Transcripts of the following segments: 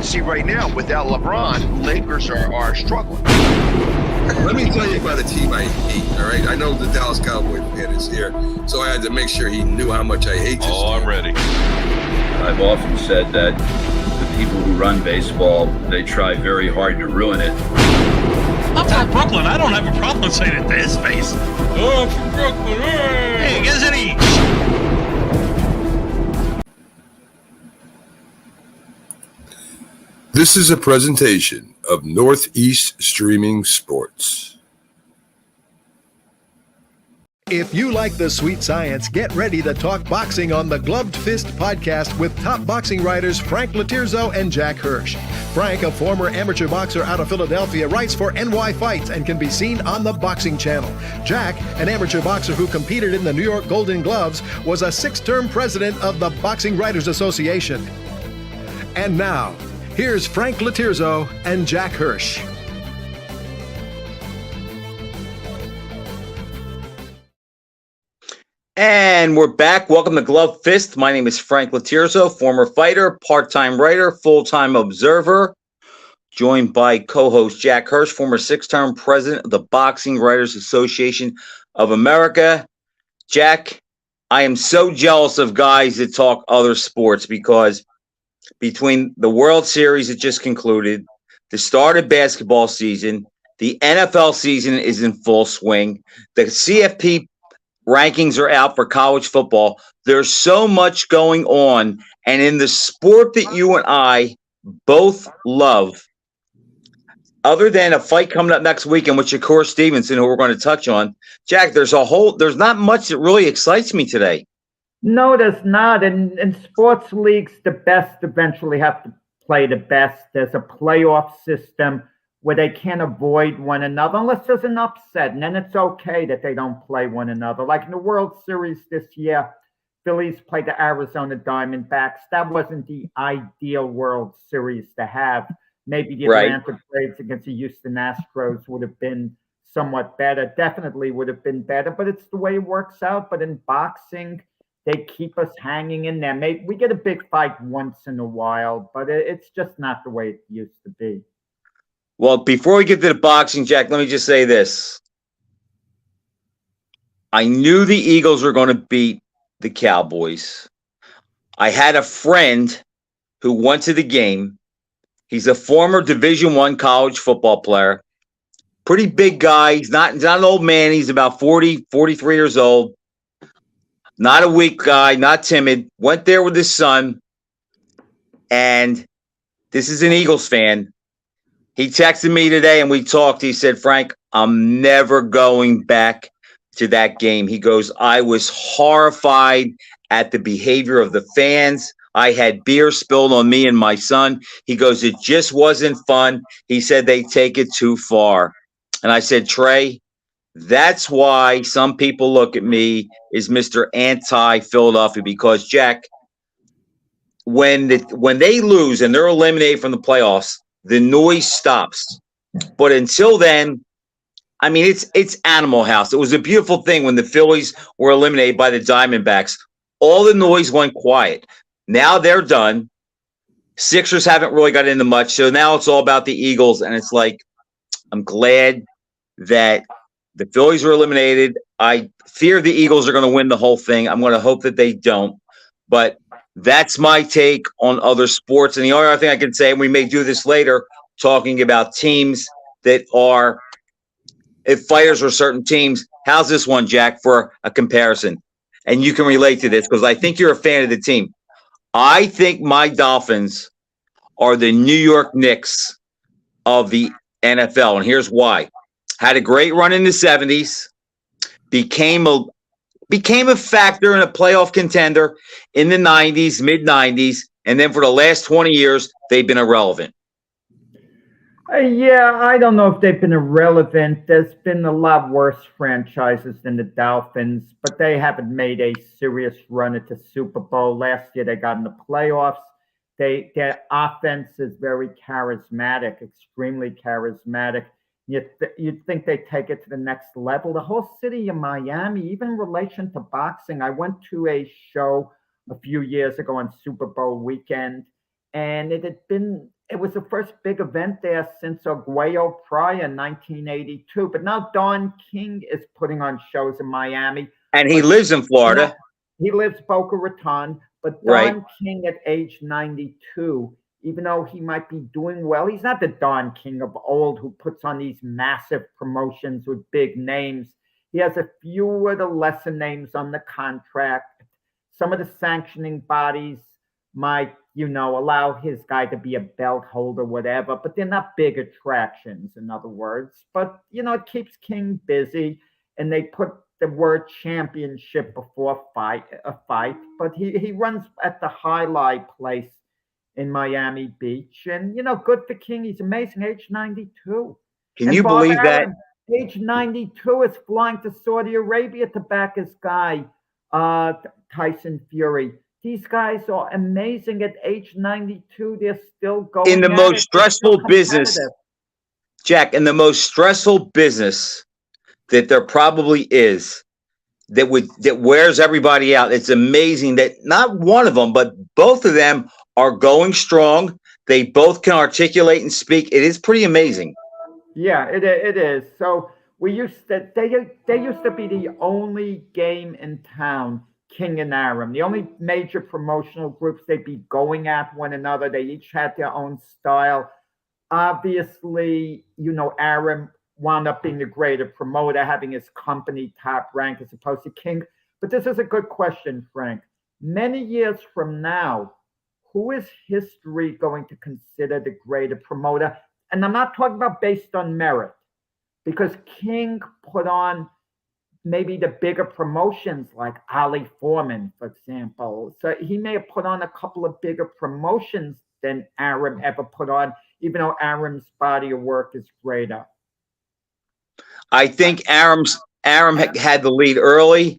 can see right now, without LeBron, Lakers are struggling. Let me tell you about a team I hate, all right? I know the Dallas Cowboy fan is here, so I had to make sure he knew how much I hate this team. I'm ready. I've often said that the people who run baseball, they try very hard to ruin it. I'm from Brooklyn. I don't have a problem saying it to his face. Oh, I'm from Brooklyn. Hey, guys, any? This is a presentation of Northeast Streaming Sports. If you like the sweet science, get ready to talk boxing on the Gloved Fist podcast with top boxing writers Frank Latirzo and Jack Hirsch. Frank, a former amateur boxer out of Philadelphia, writes for NY Fights and can be seen on the Boxing Channel. Jack, an amateur boxer who competed in the New York Golden Gloves, was a 6-term president of the Boxing Writers Association. And now, here's Frank Latirzo and Jack Hirsch. And we're back. Welcome to Glove Fist. My name is Frank Latirzo, former fighter, part-time writer, full-time observer, joined by co-host Jack Hirsch, former 6-term president of the Boxing Writers Association of America. Jack, I am so jealous of guys that talk other sports because between the World Series that just concluded, the start of basketball season, the NFL season is in full swing, the CFP rankings are out for college football. There's so much going on. And in the sport that you and I both love, other than a fight coming up next weekend with Shakur Stevenson, who we're going to touch on, Jack, there's not much that really excites me today. No, there's not. In sports leagues, the best eventually have to play the best. There's a playoff system where they can't avoid one another unless there's an upset, and then it's okay that they don't play one another. Like in the World Series this year, Phillies played the Arizona Diamondbacks. That wasn't the ideal World Series to have. Maybe the Atlanta Braves against the Houston Astros would have been somewhat better. Definitely would have been better, but it's the way it works out. But in boxing, they keep us hanging in there. Maybe we get a big fight once in a while, but it's just not the way it used to be. Well, before we get to the boxing, Jack, let me just say this. I knew the Eagles were going to beat the Cowboys. I had a friend who went to the game. He's a former Division I college football player. Pretty big guy. He's not an old man. He's about 40, 43 years old. Not a weak guy, not timid. Went there with his son. And this is an Eagles fan. He texted me today and we talked. He said, Frank, I'm never going back to that game. He goes, I was horrified at the behavior of the fans. I had beer spilled on me and my son. He goes, it just wasn't fun. He said they take it too far. And I said, Trey, that's why some people look at me as Mr. Anti-Philadelphia, because, Jack, when they lose and they're eliminated from the playoffs, the noise stops. But until then, I mean, it's Animal House. It was a beautiful thing when the Phillies were eliminated by the Diamondbacks. All the noise went quiet. Now they're done. Sixers haven't really got into much. So now it's all about the Eagles. And it's like, I'm glad that the Phillies were eliminated. I fear the Eagles are going to win the whole thing. I'm going to hope that they don't. But that's my take on other sports. And the only other thing I can say, and we may do this later, talking about teams that are, if fighters are certain teams. How's this one, Jack, for a comparison? And you can relate to this because I think you're a fan of the team. I think my Dolphins are the New York Knicks of the NFL. And here's why. Had a great run in the 70s, became a factor and a playoff contender in the 90s, mid-90s, and then for the last 20 years, they've been irrelevant. Yeah, I don't know if they've been irrelevant. There's been a lot worse franchises than the Dolphins, but they haven't made a serious run at the Super Bowl. Last year, they got in the playoffs. Their offense is very charismatic, extremely charismatic. You'd think they'd take it to the next level. The whole city of Miami, even in relation to boxing, I went to a show a few years ago on Super Bowl weekend, and it it was the first big event there since Arguello Pryor in 1982. But now Don King is putting on shows in Miami. And he But, lives in Florida. he lives Boca Raton, but Right. Don King at age 92, even though he might be doing well, he's not the Don King of old who puts on these massive promotions with big names. He has a few of the lesser names on the contract. Some of the sanctioning bodies might, allow his guy to be a belt holder, whatever, but they're not big attractions, in other words. But, it keeps King busy, and they put the word championship before a fight. But he runs at the Highlight place in Miami Beach. And, good for King. He's amazing, age 92. Can And you Bob believe that? Arum, age 92, is flying to Saudi Arabia to back his guy, Tyson Fury. These guys are amazing at age 92. They're still going In the at most it. stressful They're business, competitive. Jack, in the most stressful business that there probably is, that wears everybody out. It's amazing that not one of them, but both of them are going strong. They both can articulate and speak. It is pretty amazing. Yeah, it is. So they used to be the only game in town, King and Arum, the only major promotional groups. They'd be going at one another. They each had their own style. Obviously, Arum wound up being the greater promoter, having his company top rank as opposed to King. But this is a good question, Frank. Many years from now, who is history going to consider the greater promoter? And I'm not talking about based on merit, because King put on maybe the bigger promotions like Ali Foreman, for example. So he may have put on a couple of bigger promotions than Arum ever put on, even though Arum's body of work is greater. I think Arum had the lead early.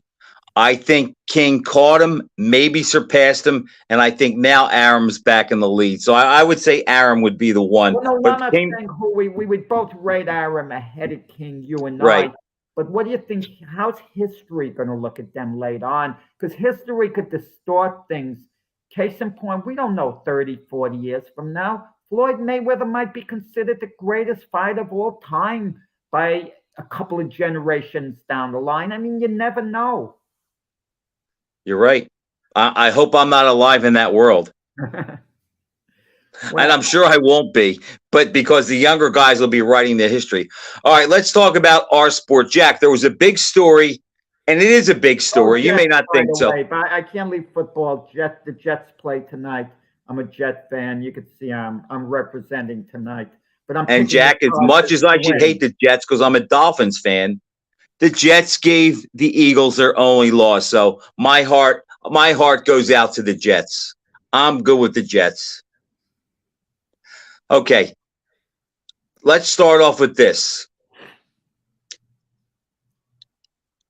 I think King caught him, maybe surpassed him, and I think now Arum's back in the lead. So I would say Arum would be the one. Well, no, but I'm not King, saying who we would both rate Arum ahead of King, you and Right. I. But what do you think? How's history going to look at them later on? Because history could distort things. Case in point, we don't know 30, 40 years from now. Floyd Mayweather might be considered the greatest fighter of all time by a couple of generations down the line. I mean, you never know. You're right. I hope I'm not alive in that world. Well, And I'm sure I won't be, but because the younger guys will be writing the history. All right, let's talk about our sport. Jack, there was a big story, and it is a big story. You may not think so. But I can't leave football. The Jets play tonight. I'm a Jet fan. You can see I'm representing tonight. But I'm And Jack, as much as I should hate the Jets because I'm a Dolphins fan, the Jets gave the Eagles their only loss. So my heart goes out to the Jets. I'm good with the Jets. Okay, let's start off with this.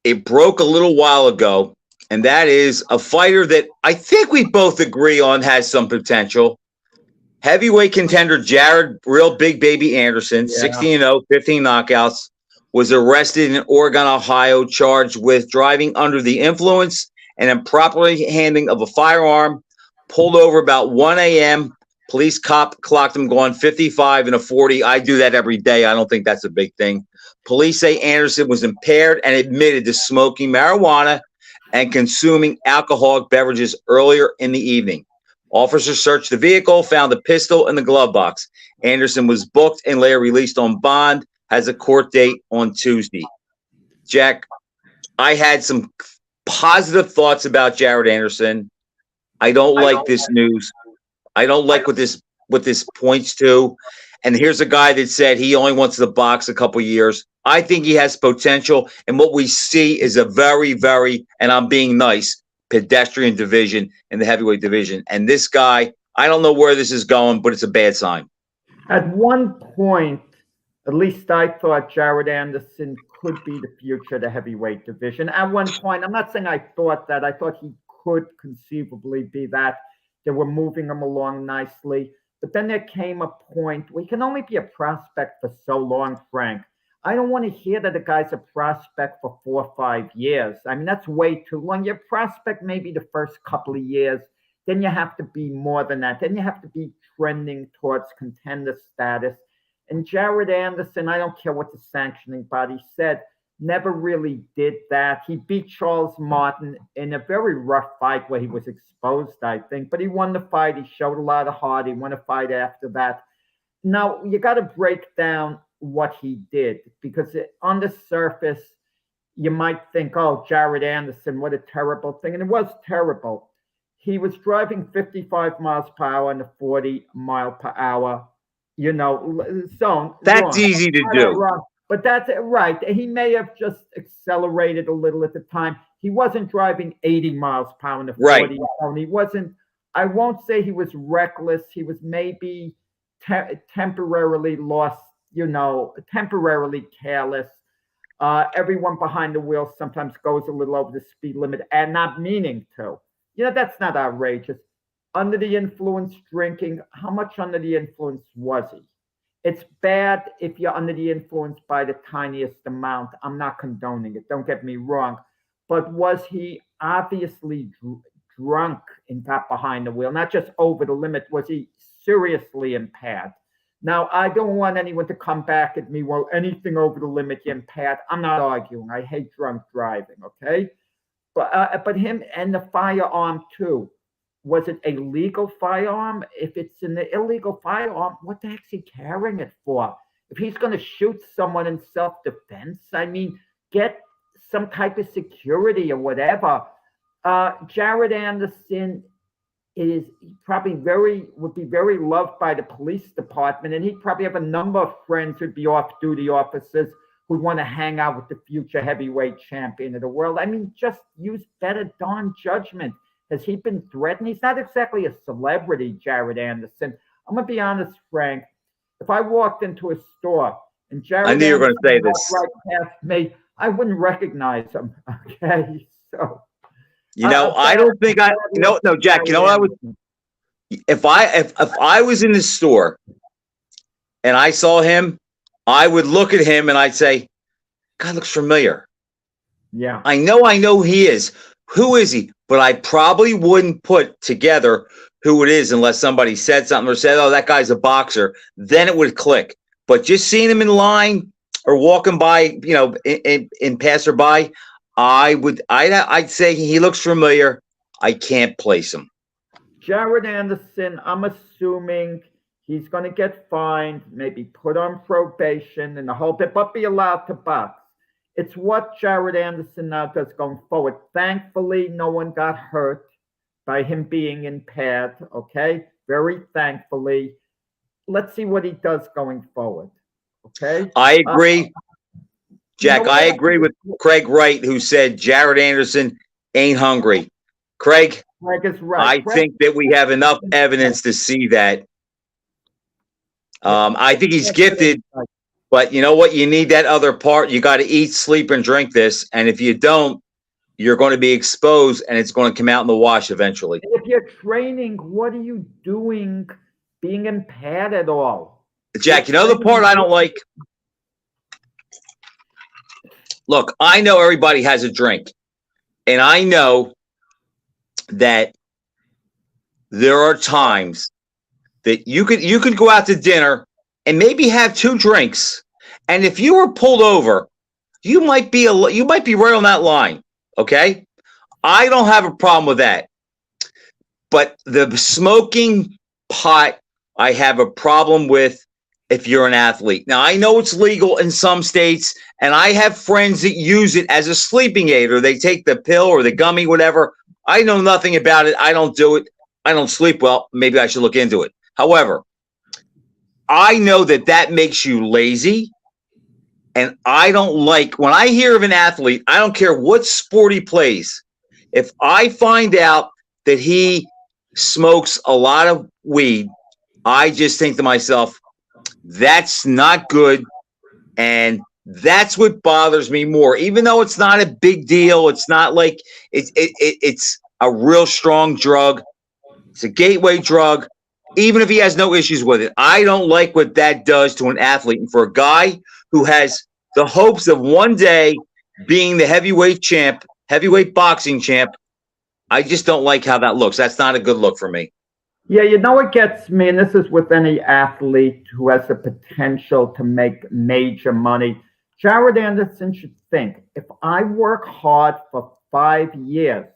It broke a little while ago, and that is a fighter that I think we both agree on has some potential. Heavyweight contender Jared Real Big Baby Anderson, 16-0, 15 knockouts, was arrested in Oregon, Ohio, charged with driving under the influence and improperly handling of a firearm, pulled over about 1 a.m., police clocked him going 55 and a 40. I do that every day. I don't think that's a big thing. Police say Anderson was impaired and admitted to smoking marijuana and consuming alcoholic beverages earlier in the evening. Officers searched the vehicle, found a pistol in the glove box. Anderson was booked and later released on bond, has a court date on Tuesday. Jack, I had some positive thoughts about Jared Anderson. I don't like this news. I don't like what this points to. And here's a guy that said he only wants to box a couple years. I think he has potential. And what we see is a very, very, and I'm being nice, pedestrian division in the heavyweight division. And this guy, I don't know where this is going, but it's a bad sign. At one point, at least I thought Jared Anderson could be the future of the heavyweight division. At one point, I'm not saying I thought that. I thought he could conceivably be that. They were moving him along nicely. But then there came a point where he can only be a prospect for so long, Frank. I don't want to hear that a guy's a prospect for 4 or 5 years. I mean, that's way too long. Your prospect maybe the first couple of years. then you have to be more than that. Then you have to be trending towards contender status. And Jared Anderson, I don't care what the sanctioning body said, never really did that. He beat Charles Martin in a very rough fight where he was exposed, I think. But he won the fight. He showed a lot of heart. He won a fight after that. Now, you got to break down what he did, because on the surface, you might think, oh, Jared Anderson, what a terrible thing. And it was terrible. He was driving 55 miles per hour in a 40 mile per hour, zone. That's wrong. easy to do. Wrong. But that's right. He may have just accelerated a little at the time. He wasn't driving 80 miles per hour in a 40 zone. He wasn't, I won't say he was reckless. He was maybe temporarily lost, temporarily careless. Everyone behind the wheel sometimes goes a little over the speed limit and not meaning to. That's not outrageous. Under the influence drinking, how much under the influence was he? It's bad if you're under the influence by the tiniest amount. I'm not condoning it. Don't get me wrong. But was he obviously drunk and got behind the wheel? Not just over the limit. Was he seriously impaired? Now, I don't want anyone to come back at me, well, anything over the limit, you're impaired. I'm not arguing. I hate drunk driving, okay? But him and the firearm, too. Was it a legal firearm? If it's an illegal firearm, what the heck's he carrying it for? If he's going to shoot someone in self-defense, I mean, get some type of security or whatever. Jared Anderson would be very loved by the police department, and he'd probably have a number of friends who'd be off-duty officers who'd want to hang out with the future heavyweight champion of the world. I mean, just use better darn judgment. Has he been threatened? He's not exactly a celebrity, Jared Anderson. I'm going to be honest, Frank. If I walked into a store and Jared I knew you were going to say this. Right past me, I wouldn't recognize him. Okay, so I don't think no, Jack. You know what I would? If I was in the store and I saw him, I would look at him and I'd say, "God looks familiar." Yeah, I know who he is. Who is he? But I probably wouldn't put together who it is unless somebody said something or said, "Oh, that guy's a boxer." Then it would click. But just seeing him in line or walking by, in passerby, I'd say he looks familiar. I can't place him. Jared Anderson, I'm assuming he's going to get fined, maybe put on probation and the whole bit, but be allowed to box. It's what Jared Anderson now does going forward. Thankfully, no one got hurt by him being impaired, okay? Very thankfully. Let's see what he does going forward, okay? I agree. Jack, I agree with Craig Wright, who said Jared Anderson ain't hungry. Craig is right. I think that we have enough evidence to see that. I think he's gifted. But you know what? You need that other part. You got to eat, sleep, and drink this. And if you don't, you're going to be exposed, and it's going to come out in the wash eventually. If you're training, what are you doing being impaired at all? Jack, you know the part I don't like? Look, I know everybody has a drink. And I know that there are times that you could go out to dinner and maybe have 2 drinks. And if you were pulled over, you might be right on that line. Okay. I don't have a problem with that. But the smoking pot, I have a problem with if you're an athlete. Now, I know it's legal in some states, and I have friends that use it as a sleeping aid, or they take the pill or the gummy, whatever. I know nothing about it. I don't do it. I don't sleep well. Maybe I should look into it. However, I know that makes you lazy. And I don't like, when I hear of an athlete, I don't care what sport he plays. If I find out that he smokes a lot of weed, I just think to myself, that's not good. And that's what bothers me more. Even though it's not a big deal, it's not like it's a real strong drug. It's a gateway drug. Even if he has no issues with it, I don't like what that does to an athlete. And for a guy who has the hopes of one day being the heavyweight boxing champ, I just don't like how that looks. That's not a good look for me. Yeah, you know what gets me, and this is with any athlete who has the potential to make major money. Jared Anderson should think, if I work hard for 5 years,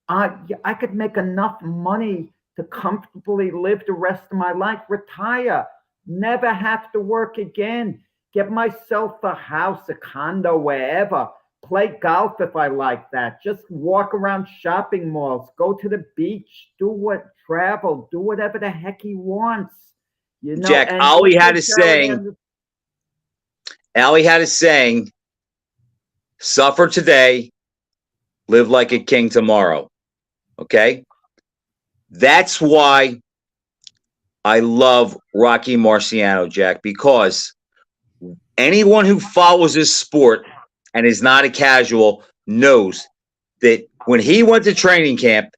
I could make enough money to comfortably live the rest of my life, retire, never have to work again, get myself a house, a condo, wherever, play golf if I like that, just walk around shopping malls, go to the beach, travel, do whatever the heck he wants. You know, Jack, and Ali with had a Jared saying. Anderson, Ali had a saying, suffer today, live like a king tomorrow. Okay? That's why I love Rocky Marciano, Jack, because anyone who follows this sport and is not a casual knows that when he went to training camp,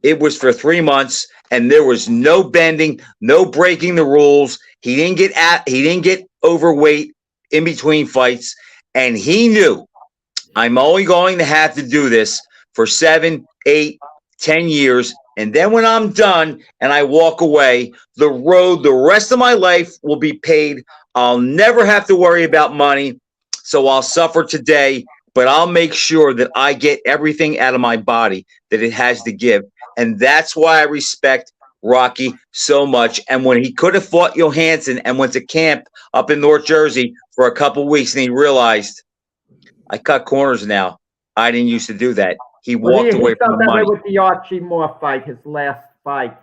it was for 3 months and there was no bending, no breaking the rules. He didn't get overweight in between fights, and he knew, I'm only going to have to do this for 7, 8, 10 years. And then when I'm done and I walk away, the rest of my life will be paid. I'll never have to worry about money. So I'll suffer today, but I'll make sure that I get everything out of my body that it has to give. And that's why I respect Rocky so much. And when he could have fought Johansson and went to camp up in North Jersey for a couple of weeks, and he realized, I cut corners now. I didn't used to do that. He walked away from the money. With the Archie Moore fight, his last fight,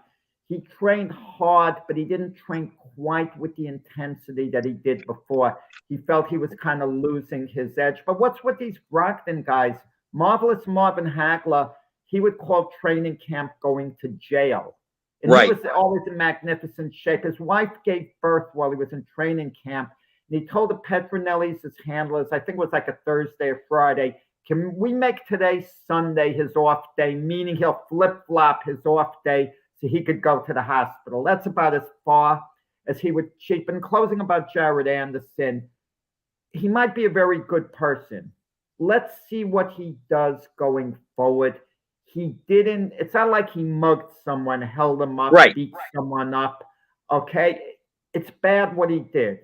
he trained hard, but he didn't train quite with the intensity that he did before. He felt he was kind of losing his edge. But what's with these Brockton guys? Marvelous Marvin Hagler, he would call training camp going to jail. And right. He was always in magnificent shape. His wife gave birth while he was in training camp. And he told the Petronellis, his handlers, I think it was like a Thursday or Friday, can we make today Sunday his off day, meaning he'll flip-flop his off day so he could go to the hospital. That's about as far as he would cheat. And closing about Jared Anderson, he might be a very good person. Let's see what he does going forward. It's not like he mugged someone, held them up, right. Beat someone up. Okay? It's bad what he did.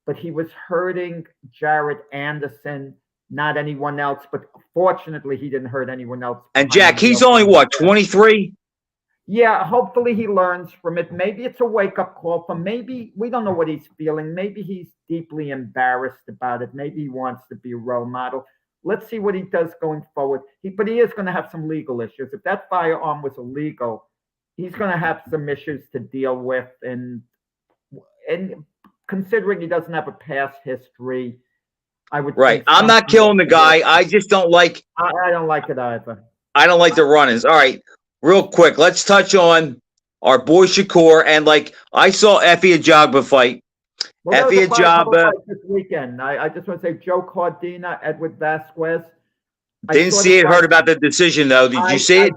But he was hurting Jared Anderson, not anyone else. But fortunately, he didn't hurt anyone else. And Jack, he's only what, 23? Yeah, hopefully he learns from it. Maybe it's a wake-up call for maybe, we don't know what he's feeling. Maybe he's deeply embarrassed about it. Maybe he wants to be a role model. Let's see what he does going forward. But he is going to have some legal issues. If that firearm was illegal, he's going to have some issues to deal with. And considering he doesn't have a past history, I would. Right. I'm not killing the guy. I just don't like. I don't like it either. I don't like the run-ins. All right. Real quick, let's touch on our boy Shakur. And I saw Effie Ajagba fight. Well, Effie Ajagba this weekend. I just want to say Joe Cordina, Edward Vasquez. Didn't see it. Heard about the decision though. Did you see it?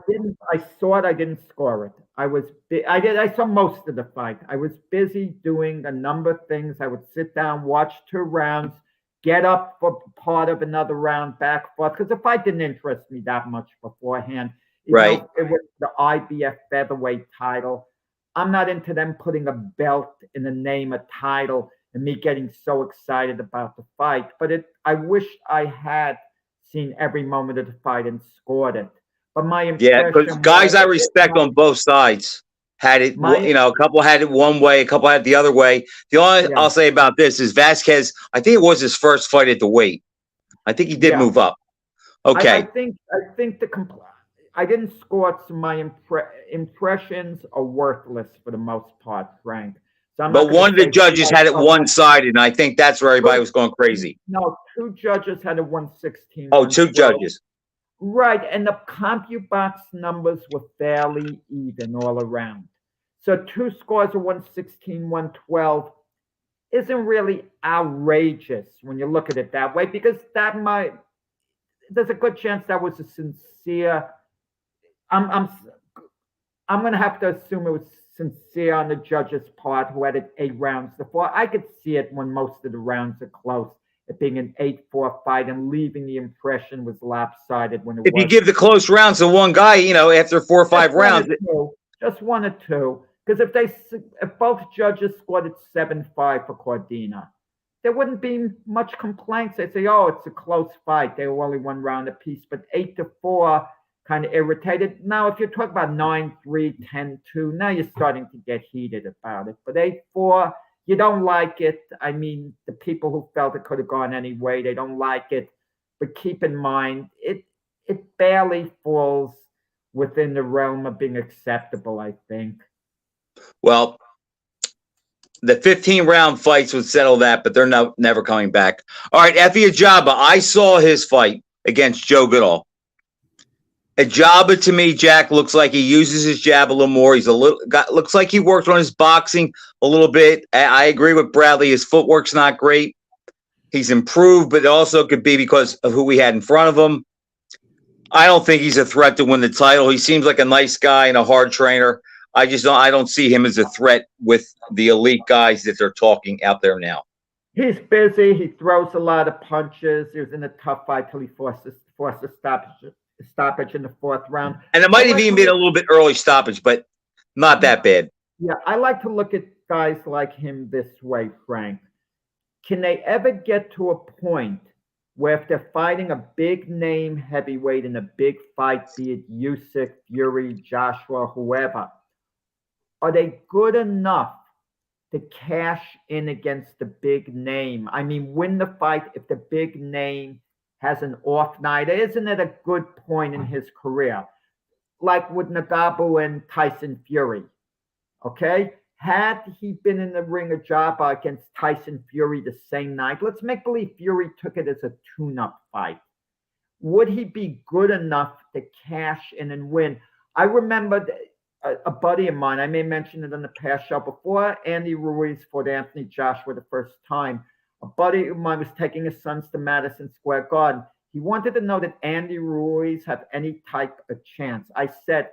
I saw it. I didn't score it. I saw most of the fight. I was busy doing a number of things. I would sit down, watch 2 rounds, get up for part of another round, back forth, because the fight didn't interest me that much beforehand. Right. It was the IBF featherweight title. I'm not into them putting a belt in the name of title and me getting so excited about the fight. But I wish I had seen every moment of the fight and scored it. But my impression, because guys I respect on both sides had it. A couple had it one way, a couple had it the other way. The only I'll say about this is Vasquez. I think it was his first fight at the weight. I think he did move up. Okay. I think I didn't score, so my impressions are worthless for the most part, Frank. So but one of the judges had it one-sided, and I think that's where everybody was going crazy. No, 2 judges had a 116. Oh, 2 judges. Right, and the CompuBox numbers were fairly even all around. So 2 scores of 116, 112 isn't really outrageous when you look at it that way, because there's a good chance that was a sincere. I'm going to have to assume it was sincere on the judge's part, who had it 8 rounds before. I could see it when most of the rounds are close. it being an 8-4 fight and leaving the impression was lopsided when it If was. you give the close rounds to one guy, after 4 or 5 rounds, Just 1 or 2. Because if both judges scored it 7-5 for Cordina, there wouldn't be much complaints. They'd say, oh, it's a close fight. They were only 1 round apiece. But 8-4 kind of irritated. Now, if you're talking about 9-3, 10-2, now you're starting to get heated about it. But 8-4, you don't like it. I mean, the people who felt it could have gone any way, they don't like it. But keep in mind, it barely falls within the realm of being acceptable, I think. well, the 15-round fights would settle that, but they're never coming back. All right, Effie Ajaba, I saw his fight against Joe Goodall. Ajaba, to me, Jack, looks like he uses his jab a little more. Looks like he worked on his boxing a little bit. I agree with Bradley. His footwork's not great. He's improved, but it also could be because of who we had in front of him. I don't think he's a threat to win the title. He seems like a nice guy and a hard trainer. I don't see him as a threat with the elite guys that they're talking out there now. He's busy. He throws a lot of punches. He was in a tough fight till he forced a stoppage in the 4th round. And it might have even been a little bit early stoppage, but not that bad. Yeah, I like to look at guys like him this way, Frank. Can they ever get to a point where if they're fighting a big name heavyweight in a big fight, be it Usyk, Fury, Joshua, whoever, are they good enough to cash in against the big name? I mean, win the fight if the big name has an off night. Isn't it a good point in his career? Like with Nagabu and Tyson Fury, okay? Had he been in the ring of Jabba against Tyson Fury the same night, let's make believe Fury took it as a tune-up fight. Would he be good enough to cash in and win? I remember a buddy of mine, I may mention it on the past show, before Andy Ruiz fought Anthony Joshua the first time, a buddy of mine was taking his sons to Madison Square Garden. He wanted to know that Andy Ruiz have any type of chance. I said,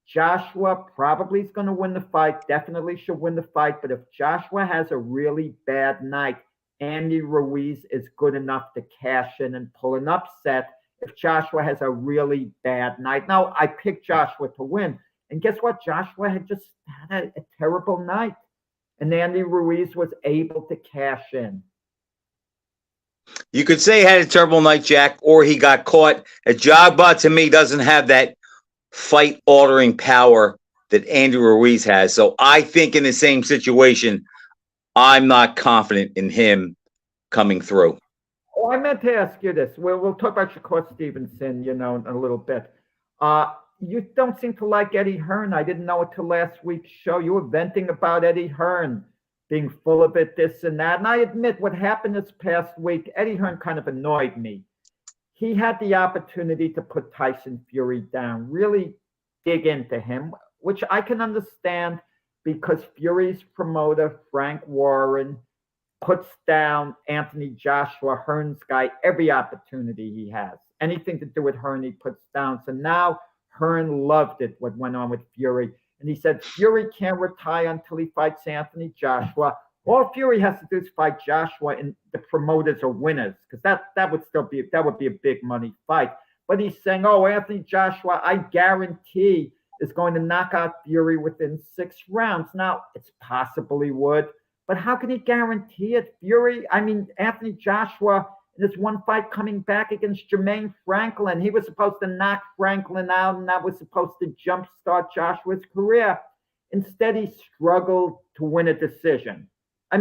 Joshua probably is going to win the fight, definitely should win the fight, but if Joshua has a really bad night, Andy Ruiz is good enough to cash in and pull an upset if Joshua has a really bad night. Now, I picked Joshua to win. And guess what? Joshua had just had a terrible night. And Andy Ruiz was able to cash in. You could say he had a terrible night, Jack, or he got caught. Ajagba, to me, doesn't have that fight-altering power that Andy Ruiz has. So I think in the same situation, I'm not confident in him coming through. Oh, I meant to ask you this. We'll talk about Shakur Stevenson, in a little bit. You don't seem to like Eddie Hearn. I didn't know it till last week's show. You were venting about Eddie Hearn being full of it, this and that. And I admit what happened this past week, Eddie Hearn kind of annoyed me. He had the opportunity to put Tyson Fury down, really dig into him, which I can understand because Fury's promoter, Frank Warren, puts down Anthony Joshua, Hearn's guy, every opportunity he has. Anything to do with Hearn, he puts down. So now Hearn loved it, what went on with Fury. And he said, Fury can't retire until he fights Anthony Joshua. All Fury has to do is fight Joshua, and the promoters are winners, because that would be a big money fight. But he's saying, oh, Anthony Joshua, I guarantee, is going to knock out Fury within 6 rounds. Now, it's possible he would, but how can he guarantee it? Anthony Joshua, in this one fight coming back against Jermaine Franklin, he was supposed to knock Franklin out, and that was supposed to jumpstart Joshua's career. Instead, he struggled to win a decision.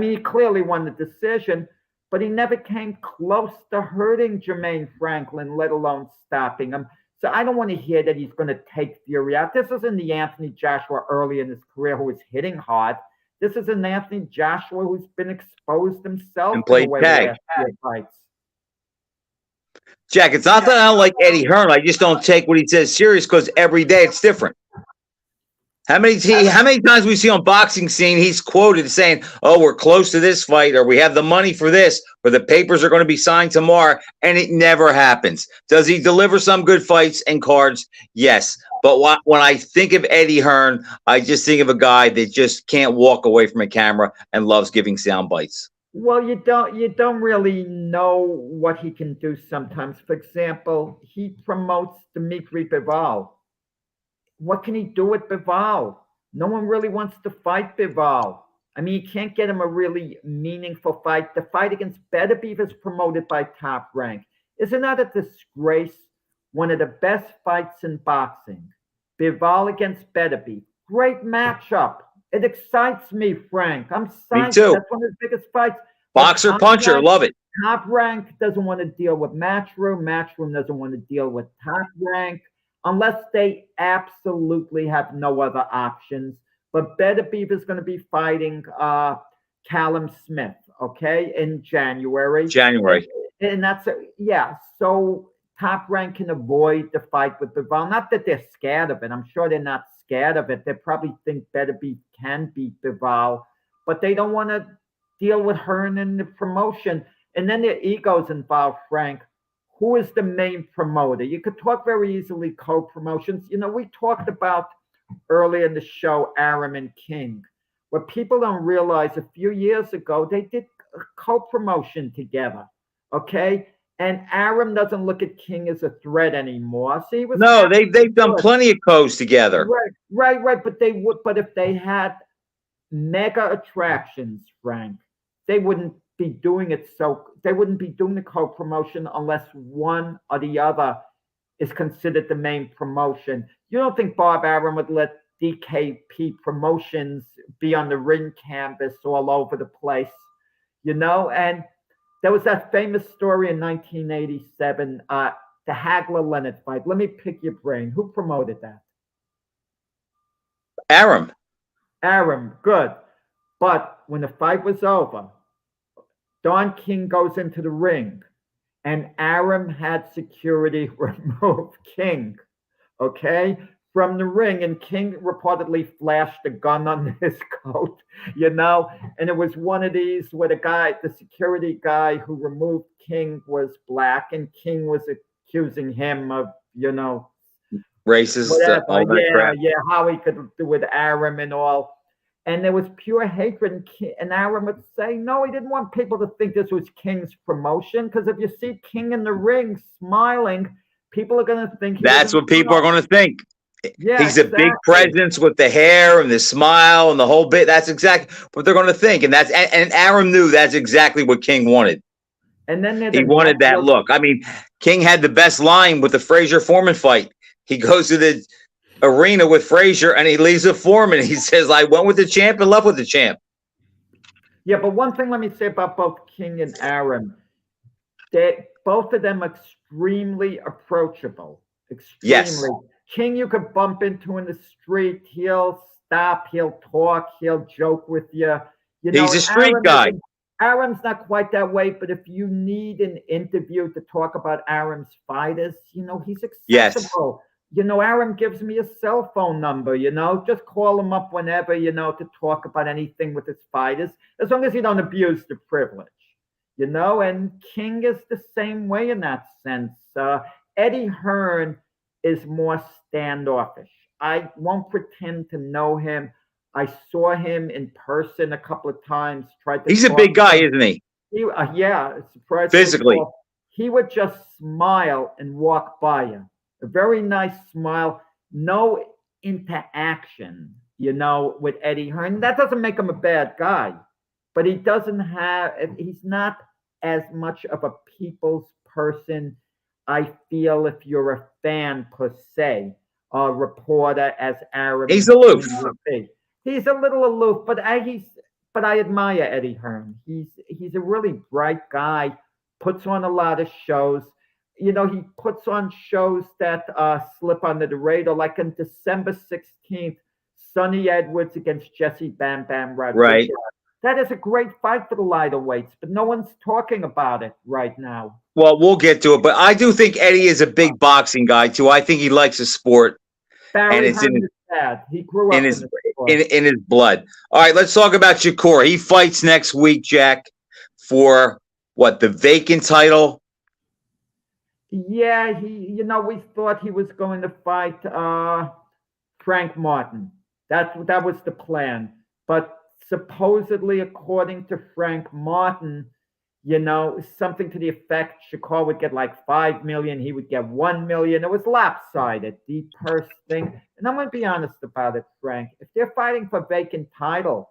He clearly won the decision, but he never came close to hurting Jermaine Franklin, let alone stopping him. So I don't want to hear that he's going to take Fury out. This isn't the Anthony Joshua early in his career who was hitting hard. This is an Anthony Joshua who's been exposed himself and played tag fights. Jack, it's not that I don't like Eddie Hearn. I just don't take what he says serious because every day it's different. How many times we see on Boxing Scene, he's quoted saying, oh, we're close to this fight, or we have the money for this, or the papers are going to be signed tomorrow, and it never happens. Does he deliver some good fights and cards? Yes. But when I think of Eddie Hearn, I just think of a guy that just can't walk away from a camera and loves giving sound bites. Well, you don't really know what he can do sometimes. For example, he promotes Dmitry Bivol. What can he do with Bivol? No one really wants to fight Bivol. I mean, you can't get him a really meaningful fight. The fight against Beterbiev is promoted by Top Rank. Isn't that a disgrace? One of the best fights in boxing. Bivol against Beterbiev. Great matchup. It excites me, Frank. I'm Me psyched. too. That's one of his biggest fights. Boxer Top puncher, Rank, love it. Top Rank doesn't want to deal with Matchroom. Matchroom doesn't want to deal with Top Rank unless they absolutely have no other options. But Beterbiev is going to be fighting Callum Smith, okay, in January. January. And that's yeah. So Top Rank can avoid the fight with Bivol. Not that they're scared of it. I'm sure they're not scared of it. They probably think Beterbiev can beat Bivol, but they don't want to deal with Hearn in the promotion. And then their egos involved, Frank. Who is the main promoter? You could talk very easily co-promotions. You know, we talked about earlier in the show Arum and King. What people don't realize, a few years ago, they did a co-promotion together, okay? And Arum doesn't look at King as a threat anymore. So he was No, they've done plenty of codes together. Right. But they would. But if they had mega attractions, Frank, they wouldn't be doing it. So they wouldn't be doing the co-promotion unless one or the other is considered the main promotion. You don't think Bob Arum would let DKP Promotions be on the ring canvas all over the place, you know? And there was that famous story in 1987, the Hagler-Leonard fight. Let me pick your brain. Who promoted that? Arum. Arum, good. But when the fight was over, Don King goes into the ring, and Arum had security remove King, okay, from the ring. And King reportedly flashed a gun on his coat, you know. And it was one of these where the security guy who removed King was black, and King was accusing him of, you know, Racist. whatever. How he could do with Arum and all. And there was pure hatred. And Arum would say, no, he didn't want people to think this was King's promotion. Because if you see King in the ring smiling, people are going to think that's what people are going to think. Yeah, he's a big presence with the hair and the smile and the whole bit. That's exactly what they're going to think. And Arum knew that's exactly what King wanted. And then he wanted that look. I mean, King had the best line with the Frazier Foreman fight. He goes to the arena with Frazier and he leaves a Foreman. He says, I went with the champ and left with the champ. Yeah, but one thing let me say about both King and Arum, both of them extremely approachable. Extremely. Yes. King you could bump into in the street. He'll stop. He'll talk. He'll joke with you. You know, he's a street guy. Arum's not quite that way, but if you need an interview to talk about Arum's fighters, you know, he's accessible. Yes. You know, Arum gives me a cell phone number, you know, just call him up whenever, you know, to talk about anything with his fighters, as long as you don't abuse the privilege, you know. And King is the same way in that sense. Eddie Hearn is more standoffish. I won't pretend to know him. I saw him in person a couple of times. He's a big guy, isn't he? Yeah, surprisingly. Physically. He would just smile and walk by you. A very nice smile. No interaction, you know, with Eddie Hearn. That doesn't make him a bad guy. But he's not as much of a people's person, I feel, if you're a fan per se, a reporter as Arum. He's aloof. He's a little aloof, but I admire Eddie Hearn. He's a really bright guy, puts on a lot of shows. You know, he puts on shows that slip under the radar, like on December 16th, Sonny Edwards against Jesse Bam Bam Rodriguez. Right. That is a great fight for the lighter weights, but no one's talking about it right now. Well, we'll get to it, but I do think Eddie is a big boxing guy too. I think he likes the sport. Barry and it's Hearn is bad. He grew up in his blood. All right, let's talk about Shakur. He fights next week, Jack, for what, the vacant title? Yeah, we thought he was going to fight Frank Martin. That was the plan. But supposedly, according to Frank Martin, something to the effect Shakur would get like 5 million, he would get 1 million. It was lopsided, the purse thing. And I'm going to be honest about it, Frank. If they're fighting for vacant title,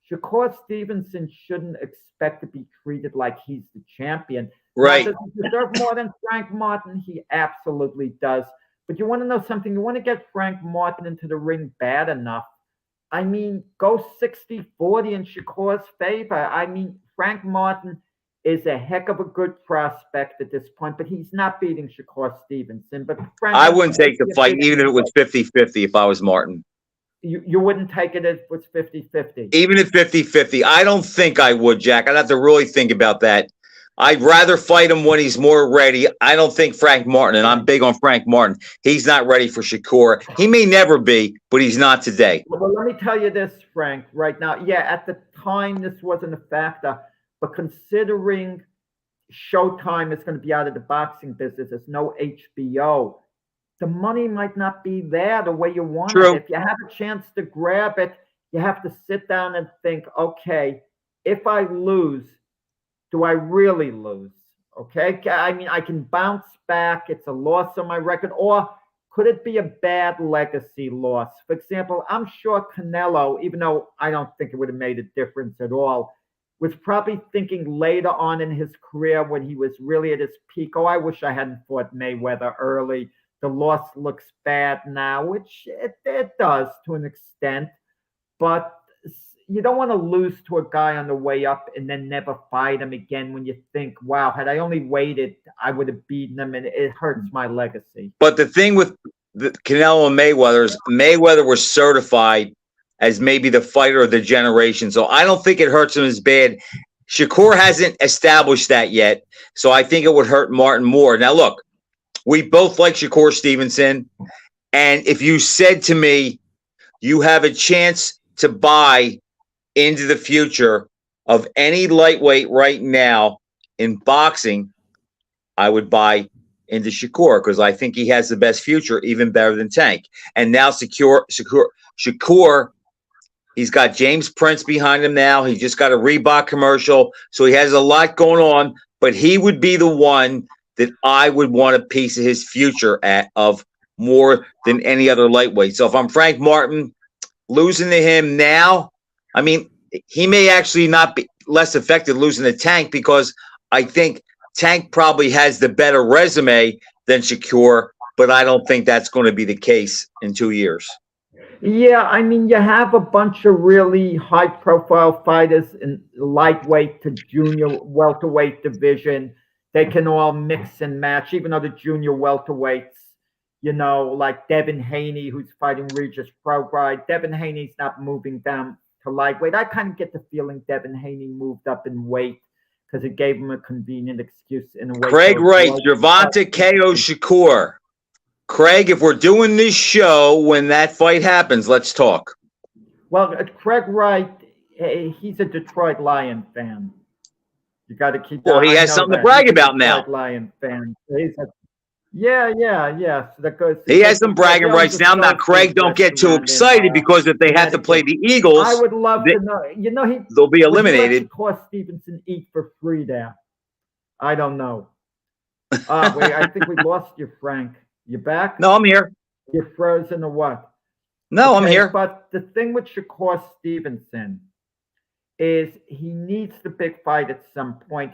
Shakur Stevenson shouldn't expect to be treated like he's the champion. Right. Now, does he deserve more than Frank Martin? He absolutely does. But you want to know something? You want to get Frank Martin into the ring bad enough. I mean, go 60-40 in Shakur's favor. I mean, Frank Martin is a heck of a good prospect at this point, but he's not beating Shakur Stevenson. But Frank, I wouldn't take the fight even if it was 50-50 if I was Martin. You wouldn't take it if it was 50-50? Even at 50-50. I don't think I would, Jack. I'd have to really think about that. I'd rather fight him when he's more ready. I don't think Frank Martin, and I'm big on Frank Martin, he's not ready for Shakur. He may never be, but he's not today. Well, let me tell you this, Frank, right now. Yeah, at the time, this wasn't a factor. But considering Showtime is going to be out of the boxing business, there's no HBO, the money might not be there the way you want True. it. If you have a chance to grab it, you have to sit down and think, okay, if I lose, do I really lose? Okay, I mean, I can bounce back. It's a loss on my record. Or could it be a bad legacy loss? For example, I'm sure Canelo, even though I don't think it would have made a difference at all, was probably thinking later on in his career when he was really at his peak, oh, I wish I hadn't fought Mayweather early. The loss looks bad now, which it does to an extent. But you don't want to lose to a guy on the way up and then never fight him again when you think, wow, had I only waited, I would have beaten him, and it hurts my legacy. But the thing with the Canelo and Mayweather is Mayweather was certified as maybe the fighter of the generation. So I don't think it hurts him as bad. Shakur hasn't established that yet. So I think it would hurt Martin more. Now, look, we both like Shakur Stevenson. And if you said to me, you have a chance to buy into the future of any lightweight right now in boxing, I would buy into Shakur because I think he has the best future, even better than Tank. And now Shakur, he's got James Prince behind him now. He just got a Reebok commercial. So he has a lot going on, but he would be the one that I would want a piece of his future of more than any other lightweight. So if I'm Frank Martin, losing to him now, I mean, he may actually not be less affected losing to Tank because I think Tank probably has the better resume than Shakur, but I don't think that's going to be the case in 2 years. Yeah, I mean, you have a bunch of really high-profile fighters in lightweight to junior welterweight division. They can all mix and match, even though the junior welterweights, like Devin Haney, who's fighting Regis Progride. Devin Haney's not moving down to lightweight. I kind of get the feeling Devin Haney moved up in weight because it gave him a convenient excuse in a way. Craig Wright, Gervonta KO Shakur. Craig, if we're doing this show when that fight happens, let's talk. Well, Craig Wright, he's a Detroit Lion fan. You got to keep. Well, he has something to brag about now. Lion fan. Yeah. So that goes. He has some bragging rights now. Now, Craig, don't get too excited because if they have to play the Eagles, I would love to know. They'll be eliminated. Shakur Stevenson eat for free there. I don't know. Wait, I think we lost you, Frank. You back? No, I'm here. You're frozen or what? No, I'm here. But the thing with Shakur Stevenson is he needs the big fight at some point.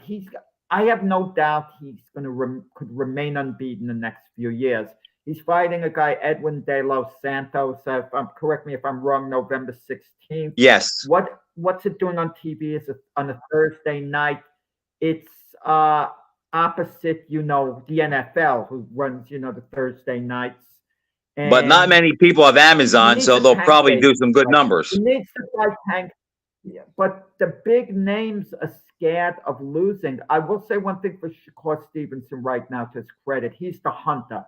I have no doubt he's going to could remain unbeaten the next few years. He's fighting a guy, Edwin De Los Santos. Correct me if I'm wrong. November 16th. Yes. What's it doing on TV? Is it on a Thursday night? It's opposite, the NFL, who runs, the Thursday nights. And but not many people have Amazon, so they'll probably do some good numbers. He needs to fight Tank. Yeah, but the big names are scared of losing. I will say one thing for Shakur Stevenson right now, to his credit. He's the hunter.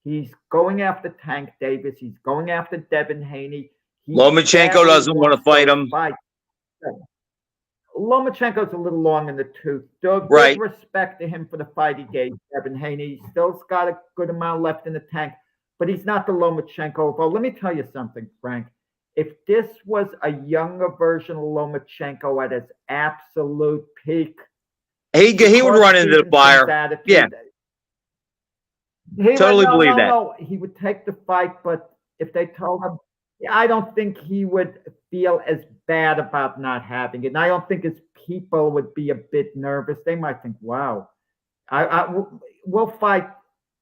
He's going after Tank Davis. He's going after Devin Haney. Lomachenko doesn't want to fight him. Lomachenko's a little long in the tooth. Good respect to him for the fight he gave Devin Haney. He's still's got a good amount left in the tank, but he's not the Lomachenko. But let me tell you something, Frank. If this was a younger version of Lomachenko at his absolute peak, He would run into the Stevenson's fire. attitude, Yeah, he totally would, believe that. no. He would take the fight, but if they told him, I don't think he would feel as bad about not having it. And I don't think his people would be a bit nervous. They might think, wow, we'll fight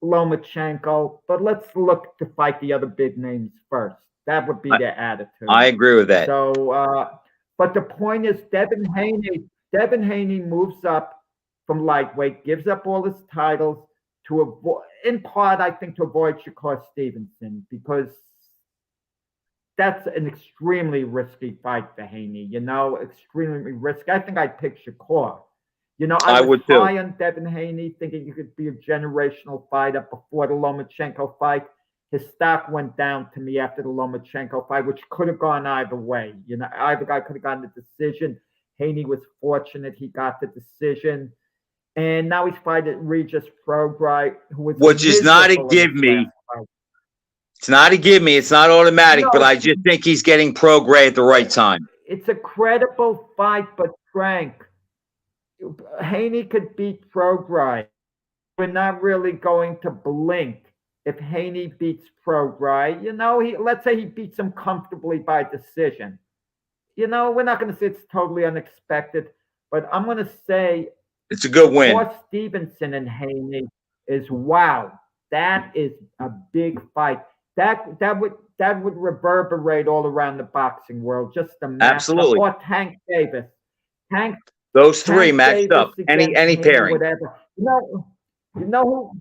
Lomachenko, but let's look to fight the other big names first. That would be their attitude. I agree with that. So, but the point is, Devin Haney moves up from lightweight, gives up all his titles to avoid, in part, I think, to avoid Shakur Stevenson, because that's an extremely risky fight for Haney. Extremely risky. I think I'd pick Shakur. I was high on Devin Haney, thinking he could be a generational fighter before the Lomachenko fight. His stock went down to me after the Lomachenko fight, which could have gone either way. Either guy could have gotten the decision. Haney was fortunate he got the decision. And now he's fighting Regis Prograis, which is not a give me. It's not a give me. It's not automatic, but I just think he's getting Prograis at the right time. It's a credible fight, but Frank, Haney could beat Prograis. We're not really going to blink if Haney beats Prograis. Let's say he beats him comfortably by decision. We're not going to say it's totally unexpected, but I'm going to say it's a good win. For Stevenson and Haney is wow. That is a big fight. That would reverberate all around the boxing world. Just the matchup. Absolutely. Or Tank Davis. Those three matched up. Any pairing. Whatever. You know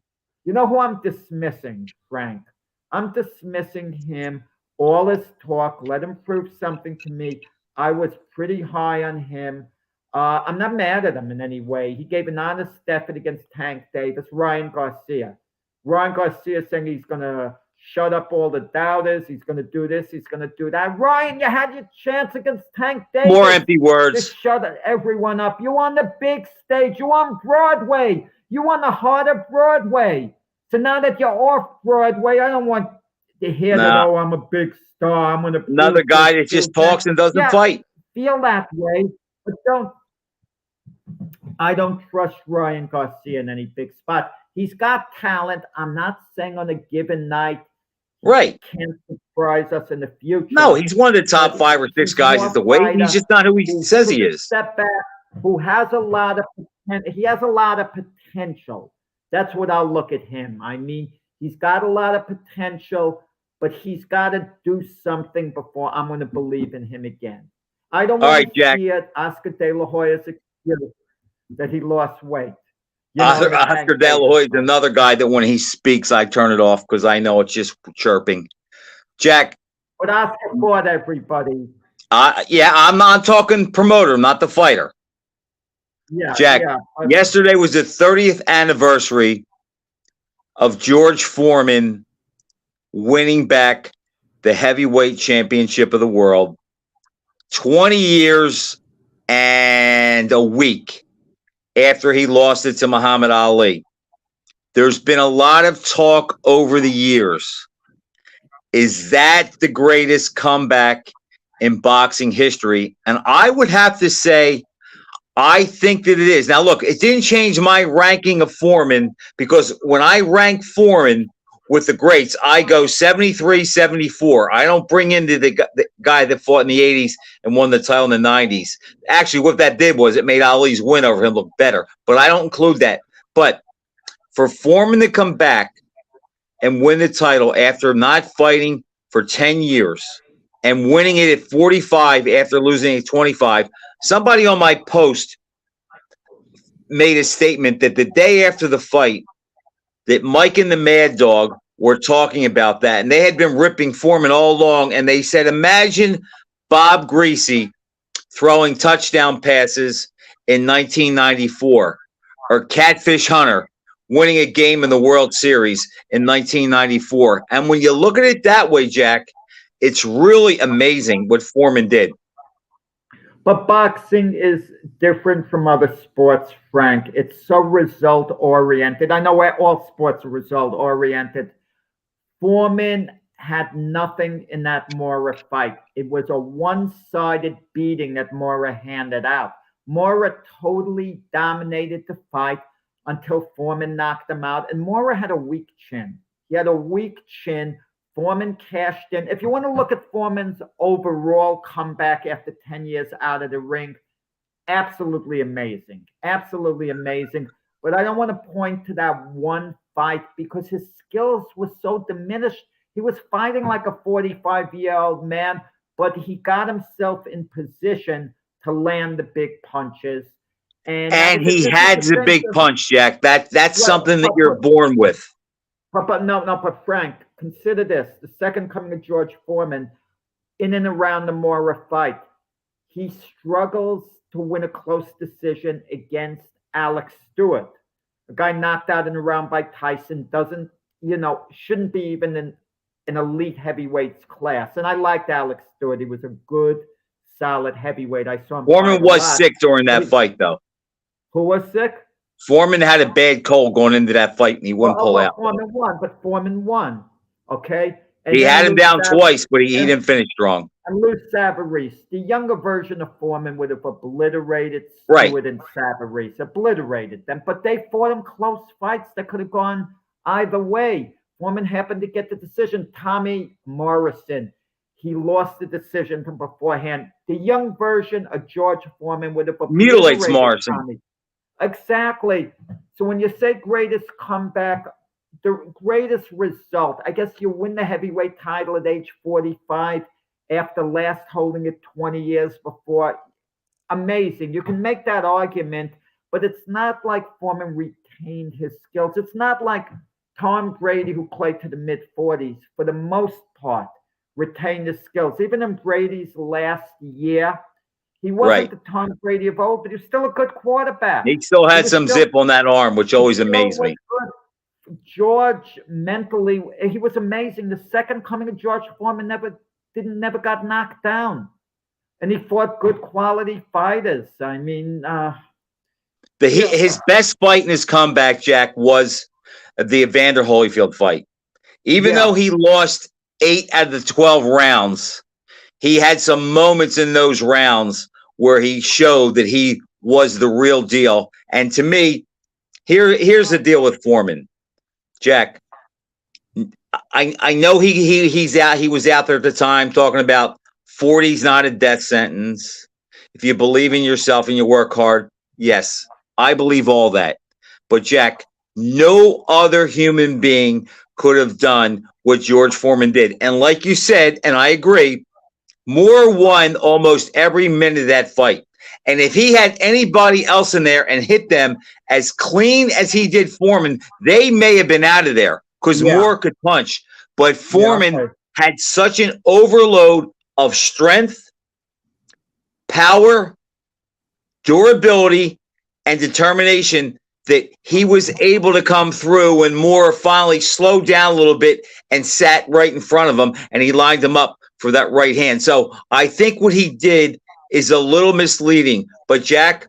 who I'm dismissing, Frank. I'm dismissing him. All his talk. Let him prove something to me. I was pretty high on him. I'm not mad at him in any way. He gave an honest effort against Tank Davis. Ryan Garcia saying he's going to shut up all the doubters. He's going to do this. He's going to do that. Ryan, you had your chance against Tank Davis. More empty words. Just shut everyone up. You on the big stage. You on Broadway. You on the heart of Broadway. So now that you're off Broadway, I don't want to hear that, I'm a big star. I'm going to... Another guy that just talks and doesn't fight. Feel that way, but I don't trust Ryan Garcia in any big spot. He's got talent. I'm not saying on a given night, right, he can't surprise us in the future. No, he's one of the top 5 or 6 guys at the weight. He's just not who he says he is. Step back, who has a lot of potential. That's what I'll look at him. I mean, he's got a lot of potential, but he's got to do something before I'm going to believe in him again. I don't want to see it. Oscar De La Hoya's excuse that he lost weight. Oscar De La Hoya is another guy that when he speaks, I turn it off because I know it's just chirping. Jack. But Oscar fought everybody. I'm not talking promoter, not the fighter. Yeah, Jack, yesterday was the 30th anniversary of George Foreman winning back the heavyweight championship of the world. 20 years and a week after he lost it to Muhammad Ali. There's been a lot of talk over the years. Is that the greatest comeback in boxing history? And I would have to say, I think that it is. Now, look, it didn't change my ranking of Foreman because when I rank Foreman with the greats, I go 73, 74. I don't bring in the guy that fought in the 80s and won the title in the 90s. Actually, what that did was it made Ali's win over him look better, but I don't include that. But for Foreman to come back and win the title after not fighting for 10 years and winning it at 45 after losing at 25, somebody on my post made a statement that the day after the fight, that Mike and the Mad Dog were talking about that, and they had been ripping Foreman all along, and they said, imagine Bob Greasy throwing touchdown passes in 1994, or Catfish Hunter winning a game in the World Series in 1994. And when you look at it that way, Jack, it's really amazing what Foreman did. But boxing is different from other sports, Frank. It's so result-oriented. I know all sports are result-oriented. Foreman had nothing in that Mora fight. It was a one-sided beating that Mora handed out. Mora totally dominated the fight until Foreman knocked him out. And Mora had a weak chin. He had a weak chin. Foreman cashed in. If you want to look at Foreman's overall comeback after 10 years out of the ring, absolutely amazing. Absolutely amazing. But I don't want to point to that one fight because his skills were so diminished. He was fighting like a 45-year-old man, but he got himself in position to land the big punches. And he had the big punch, Jack. That's something that you're born with. But Frank, consider this. The second coming of George Foreman, in and around the Mora fight, he struggles to win a close decision against Alex Stewart. A guy knocked out in a round by Tyson doesn't, shouldn't be even in an elite heavyweights class. And I liked Alex Stewart. He was a good, solid heavyweight. I saw him. Foreman was sick during that fight, though. Who was sick? Foreman had a bad cold going into that fight, and he wouldn't pull out. Foreman won. Okay? And he had him down twice, but he didn't finish strong. And Lou Savarese, the younger version of Foreman, would have obliterated Stewart and Savarese, obliterated them. But they fought him close fights that could have gone either way. Foreman happened to get the decision. Tommy Morrison, he lost the decision from beforehand. The young version of George Foreman would have mutilates Morrison. Tommy. Exactly. So when you say greatest comeback, the greatest result, I guess you win the heavyweight title at age 45 after last holding it 20 years before. Amazing. You can make that argument, but it's not like Foreman retained his skills. It's not like Tom Brady, who played to the mid-40s, for the most part, retained his skills. Even in Brady's last year, he wasn't the Tom Brady of old, but he was still a good quarterback. He still had some zip on that arm, which always amazed me. George mentally, he was amazing. The second coming of George Foreman never got knocked down, and he fought good quality fighters. I mean, his best fight in his comeback, Jack, was the Evander Holyfield fight. Even though he lost 8 out of the 12 rounds, he had some moments in those rounds where he showed that he was the real deal. And to me, here's the deal with Foreman, Jack. I know he's out. He was out there at the time talking about 40's not a death sentence. If you believe in yourself and you work hard, yes, I believe all that. But Jack, no other human being could have done what George Foreman did. And like you said, and I agree, Moore won almost every minute of that fight. And if he had anybody else in there and hit them as clean as he did Foreman, they may have been out of there because Moore could punch. But Foreman had such an overload of strength, power, durability, and determination that he was able to come through when Moore finally slowed down a little bit and sat right in front of him, and he lined him up for that right hand. So I think what he did is a little misleading. But Jack,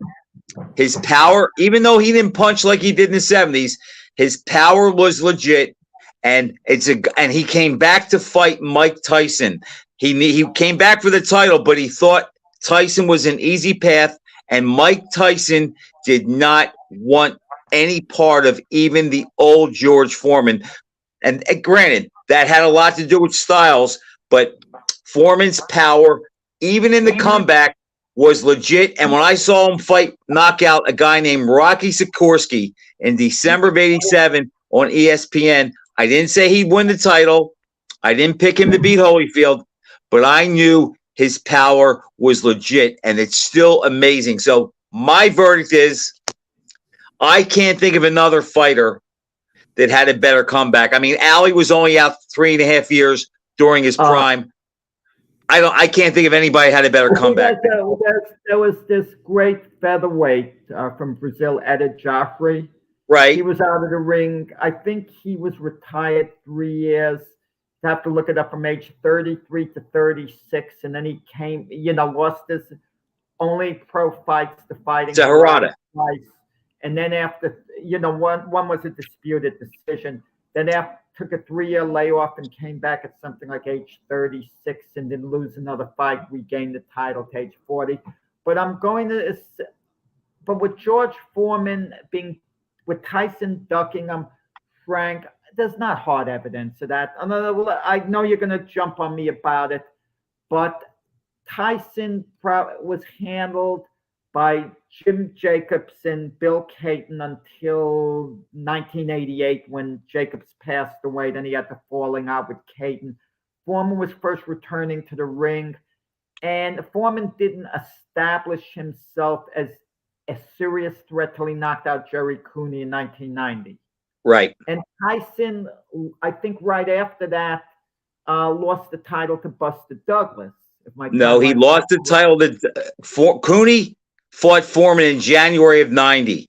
his power, even though he didn't punch like he did in the 70s, his power was legit, and he came back to fight Mike Tyson. He came back for the title, but he thought Tyson was an easy path, and Mike Tyson did not want any part of even the old George Foreman. And granted, that had a lot to do with styles, but Foreman's power, even in the comeback, was legit. And when I saw him knock out a guy named Rocky Sikorsky in December of '87 on ESPN, I didn't say he'd win the title. I didn't pick him to beat Holyfield, but I knew his power was legit, and it's still amazing. So my verdict is, I can't think of another fighter that had a better comeback. I mean, Ali was only out 3.5 years during his prime. I can't think of anybody had a better comeback. There was this great featherweight from Brazil, Eder Joffrey. Right. He was out of the ring. I think he was retired 3 years. You have to look it up, from age 33 to 36. And then he came, lost his only pro fights to fighting. To Harada. And then after, one was a disputed decision. Then after took a 3-year layoff and came back at something like age 36 and didn't lose another fight, regained the title to age 40. But but with George Foreman with Tyson ducking him, Frank, there's not hard evidence of that. I know you're going to jump on me about it, but Tyson was handled by Jim Jacobs and Bill Caton until 1988 when Jacobs passed away. Then he had the falling out with Caton. Foreman was first returning to the ring, and Foreman didn't establish himself as a serious threat till he knocked out Jerry Cooney in 1990. Right. And Tyson, I think right after that, lost the title to Buster Douglas. No, he lost the title to Cooney fought Foreman in January of 90.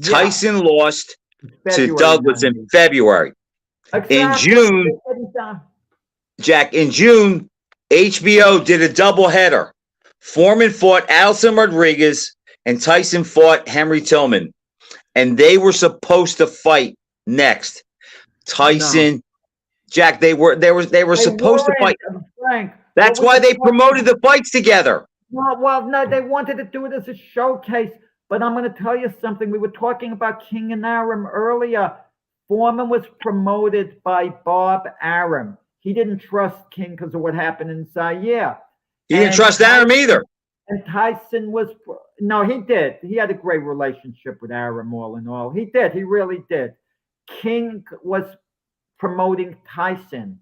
Yeah. Tyson lost to Douglas in February. Exactly. In June, Jack, HBO did a doubleheader. Foreman fought Alison Rodriguez and Tyson fought Henry Tillman. And they were supposed to fight next. Tyson, Jack, they were supposed to fight. Frank, that's why they promoted the fights together. No, they wanted to do it as a showcase. But I'm going to tell you something. We were talking about King and Arum earlier. Foreman was promoted by Bob Arum. He didn't trust King because of what happened in Zaire. He didn't trust Arum either. And Tyson he did. He had a great relationship with Arum, all in all. He did. He really did. King was promoting Tyson.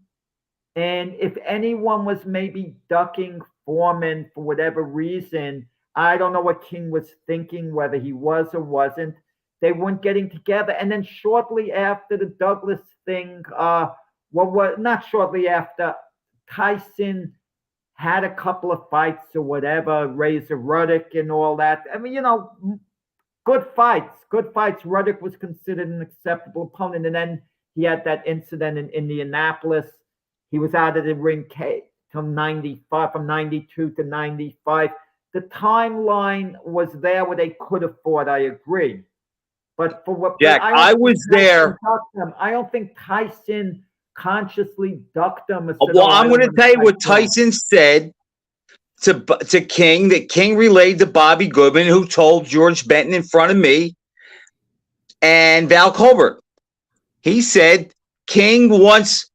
And if anyone was maybe ducking Foreman for whatever reason, I don't know what King was thinking, whether he was or wasn't. They weren't getting together. And then shortly after the Douglas thing, not shortly after, Tyson had a couple of fights or whatever, Razor Ruddock and all that. I mean, good fights. Ruddock was considered an acceptable opponent. And then he had that incident in Indianapolis. He was out of the ring till 95, from 92 to 95. The timeline was there where they could have fought, I agree. But for what Jack, I was there. I don't think Tyson consciously ducked him. Well, I'm going to tell you what Tyson said to King, that King relayed to Bobby Goodman, who told George Benton in front of me and Val Colbert. He said King wants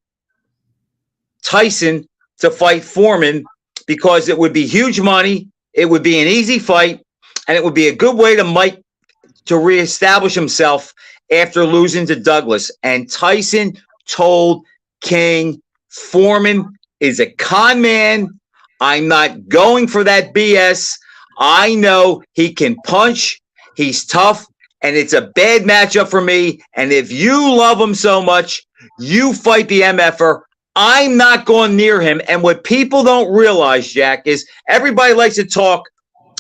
Tyson to fight Foreman because it would be huge money, it would be an easy fight, and it would be a good way to Mike to reestablish himself after losing to Douglas. And Tyson told King, Foreman is a con man. I'm not going for that BS. I know he can punch. He's tough, and it's a bad matchup for me. And if you love him so much, you fight the MFer. I'm not going near him. And what people don't realize, Jack, is everybody likes to talk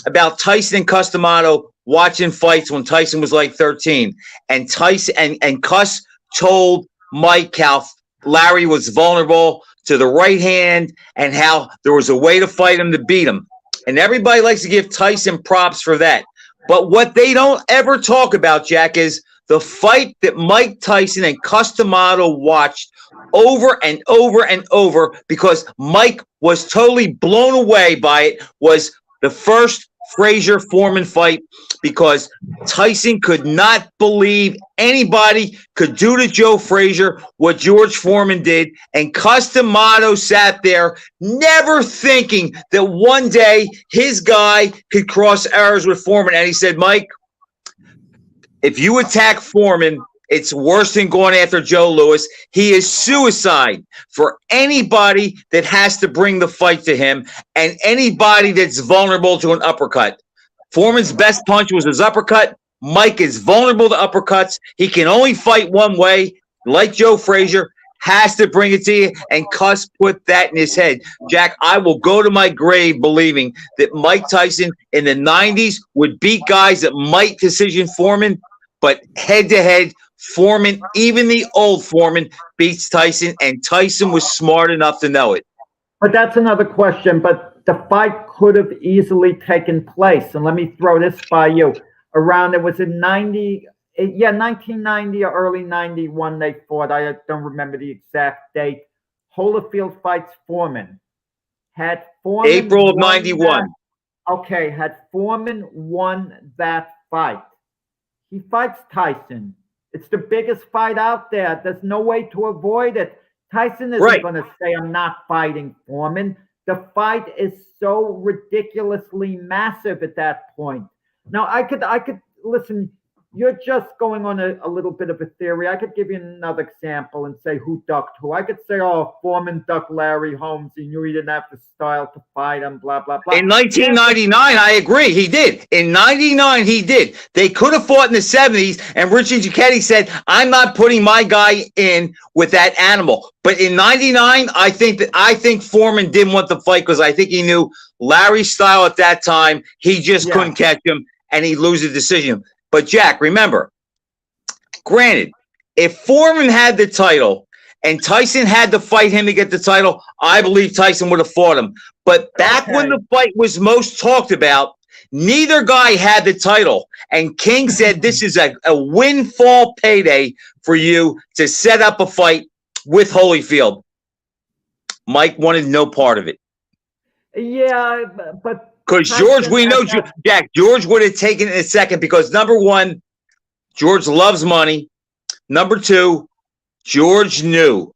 about Tyson and Customato watching fights when Tyson was like 13. And Tyson and Cuss told Mike how Larry was vulnerable to the right hand and how there was a way to fight him to beat him. And everybody likes to give Tyson props for that. But what they don't ever talk about, Jack, is the fight that Mike Tyson and Customato watched over and over and over, because Mike was totally blown away by it, was the first Frazier-Foreman fight, because Tyson could not believe anybody could do to Joe Frazier what George Foreman did. And Customato sat there never thinking that one day his guy could cross errors with Foreman. And he said, Mike, if you attack Foreman, it's worse than going after Joe Louis. He is suicide for anybody that has to bring the fight to him and anybody that's vulnerable to an uppercut. Foreman's best punch was his uppercut. Mike is vulnerable to uppercuts. He can only fight one way, like Joe Frazier, has to bring it to you, and Cuss put that in his head. Jack, I will go to my grave believing that Mike Tyson in the 90s would beat guys that might decision Foreman, but head-to-head, Foreman, even the old Foreman, beats Tyson, and Tyson was smart enough to know it. But that's another question. But the fight could have easily taken place. And let me throw this by you. It was in 90, Yeah, 1990 or early 91 they fought. I don't remember the exact date. Holyfield fights Foreman. Had Foreman April of won 91. okay, had Foreman won that fight, he fights Tyson. It's the biggest fight out there. There's no way to avoid it. Tyson isn't Right. going to say, I'm not fighting Foreman. The fight is so ridiculously massive at that point. Now, I could listen. You're just going on a little bit of a theory. I could give you another example and say who ducked who. I could say, oh, Foreman ducked Larry Holmes. He knew he didn't have the style to fight him, blah, blah, blah. In 1999, I agree. He did. In 99, he did. They could have fought in the 70s, and Richie Giacchetti said, I'm not putting my guy in with that animal. But in 99, I think Foreman didn't want the fight because I think he knew Larry's style at that time. He just couldn't catch him, and he'd lose the decision. But, Jack, remember, granted, if Foreman had the title and Tyson had to fight him to get the title, I believe Tyson would have fought him. But back when the fight was most talked about, neither guy had the title. And King said this is a windfall payday for you to set up a fight with Holyfield. Mike wanted no part of it. Yeah, but because George, we know, Jack, George would have taken it in a second because, number one, George loves money. Number two, George knew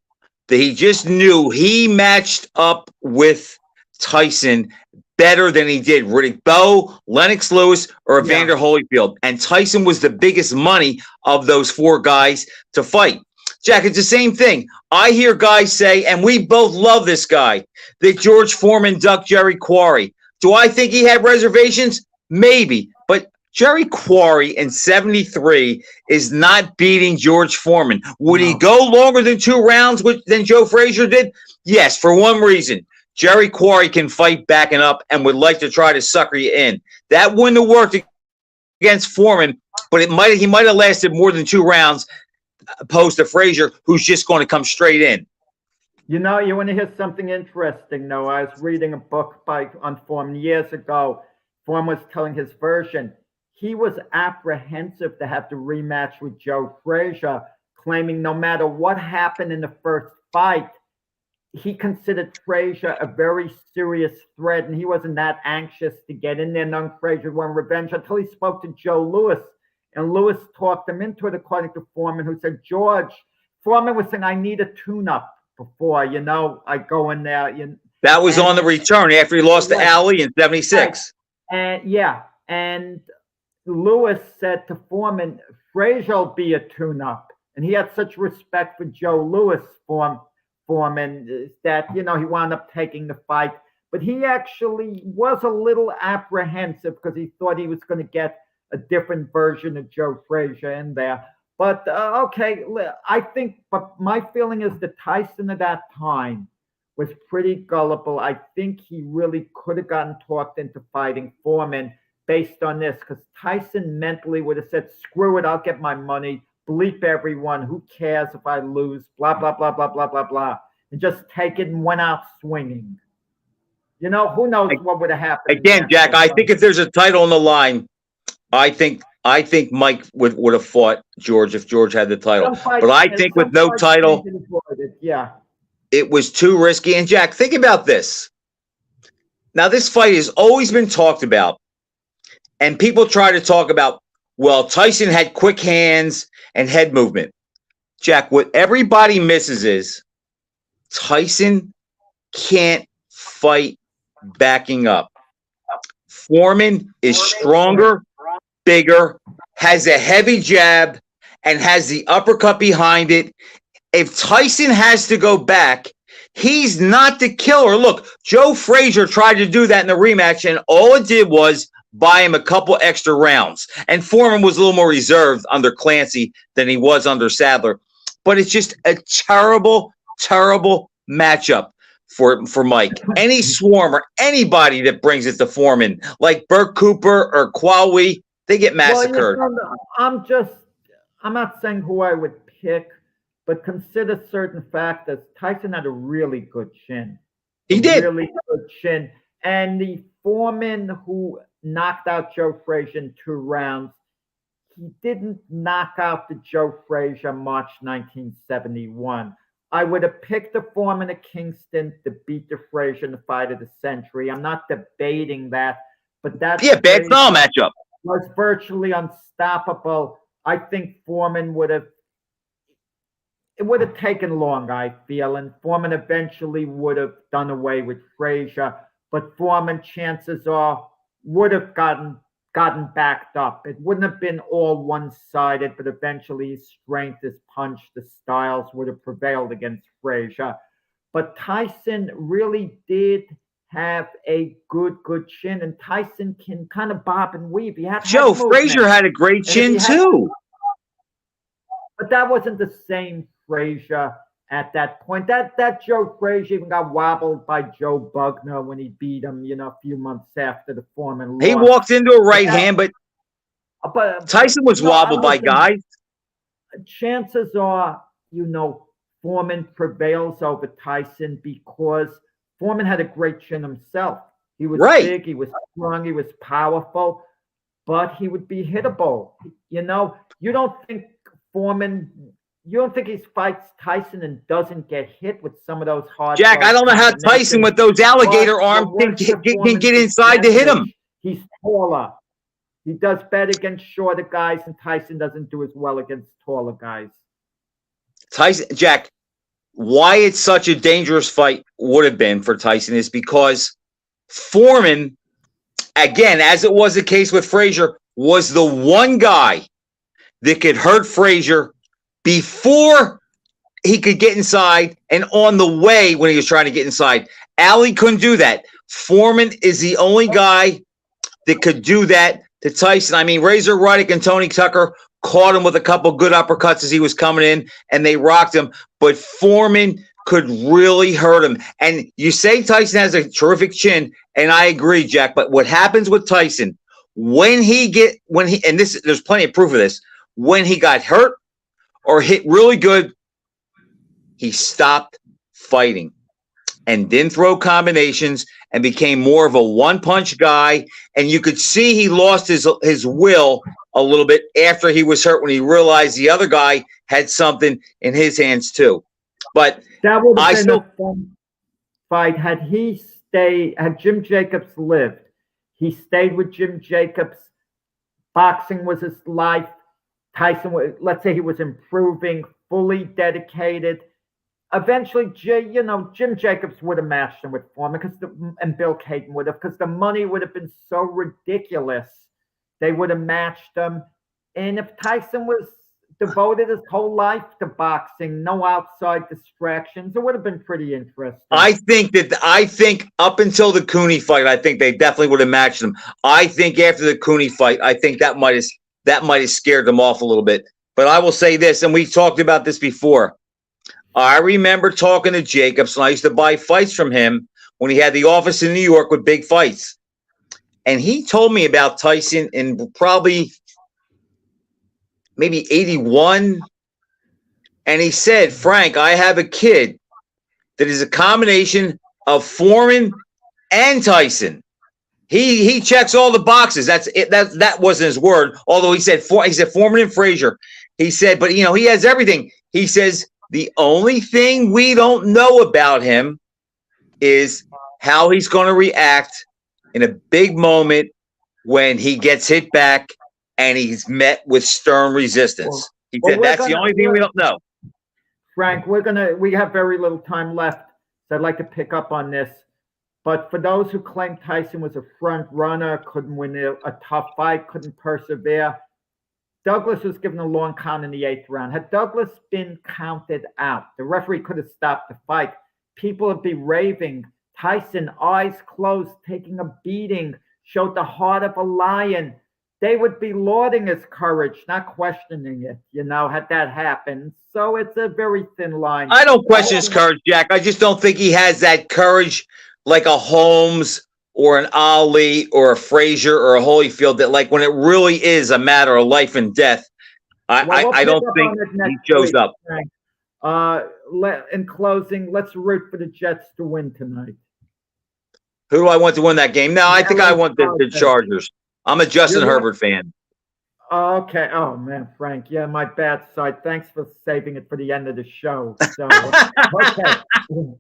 that he matched up with Tyson better than he did Riddick Bowe, Lennox Lewis, or Evander Holyfield. And Tyson was the biggest money of those four guys to fight. Jack, it's the same thing. I hear guys say, and we both love this guy, that George Foreman ducked Jerry Quarry. Do I think he had reservations? Maybe. But Jerry Quarry in 73 is not beating George Foreman. Would he go longer than 2 rounds than Joe Frazier did? Yes, for one reason. Jerry Quarry can fight backing up and would like to try to sucker you in. That wouldn't have worked against Foreman, but he might have lasted more than 2 rounds opposed to Frazier, who's just going to come straight in. You know, you want to hear something interesting, though. I was reading a book on Foreman years ago. Foreman was telling his version. He was apprehensive to have the rematch with Joe Frazier, claiming no matter what happened in the first fight, he considered Frazier a very serious threat, and he wasn't that anxious to get in there, knowing Frazier won revenge, until he spoke to Joe Louis. And Louis talked him into it, according to Foreman, who said, George, Foreman was saying, I need a tune-up before, I go in there. That was on the return after he lost to Ali in 76. And Lewis said to Foreman, Frazier will be a tune-up. And he had such respect for Joe Louis, Foreman, that, he wound up taking the fight. But he actually was a little apprehensive because he thought he was going to get a different version of Joe Frazier in there. But, but my feeling is that Tyson at that time was pretty gullible. I think he really could have gotten talked into fighting Foreman based on this, because Tyson mentally would have said, screw it, I'll get my money, bleep everyone, who cares if I lose, blah, blah, blah, blah, blah, blah, blah, and just take it and went out swinging. Who knows what would have happened. Again, Jack, I think if there's a title on the line, I think Mike would have fought George if George had the title. But I think with no title, it was too risky. And Jack, think about this. Now, this fight has always been talked about. And people try to talk about, well, Tyson had quick hands and head movement. Jack, what everybody misses is Tyson can't fight backing up. Foreman is stronger, bigger, has a heavy jab, and has the uppercut behind it. If Tyson has to go back, he's not the killer. Look, Joe Frazier tried to do that in the rematch, and all it did was buy him a couple extra rounds. And Foreman was a little more reserved under Clancy than he was under Sadler. But it's just a terrible, terrible matchup for Mike. Any swarm or anybody that brings it to Foreman, like Burt Cooper or Kwawi, they get massacred. I'm not saying who I would pick, but consider certain factors. Tyson had a really good chin. He did. Really good chin. And the Foreman who knocked out Joe Frazier in 2 rounds, he didn't knock out the Joe Frazier March 1971. I would have picked the Foreman of Kingston to beat the Frazier in the fight of the century. I'm not debating that, but that bad style matchup was virtually unstoppable. I think Foreman would have. It would have taken long, I feel, and Foreman eventually would have done away with Frazier. But Foreman, chances are, would have gotten backed up. It wouldn't have been all one-sided, but eventually his strength, his punch, the styles would have prevailed against Frazier. But Tyson really did have a good chin, and Tyson can kind of bob and weave. He had Joe Frazier had a great chin too. But that wasn't the same Frazier at that point. That Joe Frazier even got wobbled by Joe Bugner when he beat him, a few months after the Foreman loss. He walked into a right hand, but Tyson was wobbled by guys. Chances are, Foreman prevails over Tyson because Foreman had a great chin himself. He was big, he was strong, he was powerful, but he would be hittable. You don't think he fights Tyson and doesn't get hit with some of those hard. Jack, I don't know how Tyson with those alligator arms can get inside to hit him. He's taller. He does better against shorter guys, and Tyson doesn't do as well against taller guys. Jack, why it's such a dangerous fight would have been for Tyson is because Foreman, again, as it was the case with Frazier, was the one guy that could hurt Frazier before he could get inside and on the way when he was trying to get inside. Ali couldn't do that. Foreman is the only guy that could do that to Tyson. I mean, Razor Ruddock and Tony Tucker caught him with a couple good uppercuts as he was coming in, and they rocked him. But Foreman could really hurt him. And you say Tyson has a terrific chin, and I agree, Jack. But what happens with Tyson there's plenty of proof of this, when he got hurt or hit really good, he stopped fighting and didn't throw combinations and became more of a one-punch guy. And you could see he lost his will a little bit after he was hurt when he realized the other guy had something in his hands too. But that would have been a fun fight had Jim Jacobs lived. He stayed with Jim Jacobs. Boxing was his life. Tyson, let's say he was improving, fully dedicated. Eventually, Jim Jacobs would have matched him with Foreman and Bill Caton would have, because the money would have been so ridiculous. They would have matched them. And if Tyson was devoted his whole life to boxing, no outside distractions, it would have been pretty interesting. I think up until the Cooney fight, I think they definitely would have matched him. I think after the Cooney fight, I think that might have scared them off a little bit. But I will say this, and we talked about this before. I remember talking to Jacobs, and I used to buy fights from him when he had the office in New York with big fights. And he told me about Tyson in probably maybe 81. And he said, Frank, I have a kid that is a combination of Foreman and Tyson. He checks all the boxes. That's it. That wasn't his word. Although he said Foreman and Frazier. He said, but he has everything. He says, the only thing we don't know about him is how he's going to react in a big moment when he gets hit back and he's met with stern resistance. He said that's the only thing we don't know. Frank, we have very little time left, so I'd like to pick up on this. But for those who claim Tyson was a front runner, couldn't win a tough fight, couldn't persevere, Douglas was given a long count in the 8th round. Had Douglas been counted out, the referee could have stopped the fight. People would be raving. Tyson, eyes closed, taking a beating, showed the heart of a lion. They would be lauding his courage, not questioning it, had that happened. So it's a very thin line. I don't question his courage, Jack. I just don't think he has that courage like a Holmes or an Ali or a Frazier or a Holyfield, that like when it really is a matter of life and death, I don't think he shows up. In closing, let's root for the Jets to win tonight. Who do I want to win that game? No, I think I want the Chargers. I'm a Justin Herbert fan. Okay. Oh man, Frank. Yeah, my bad side. Thanks for saving it for the end of the show. So, okay.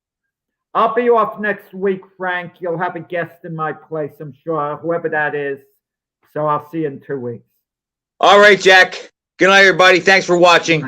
I'll be off next week, Frank. You'll have a guest in my place, I'm sure, whoever that is. So I'll see you in 2 weeks. All right, Jack. Good night, everybody. Thanks for watching.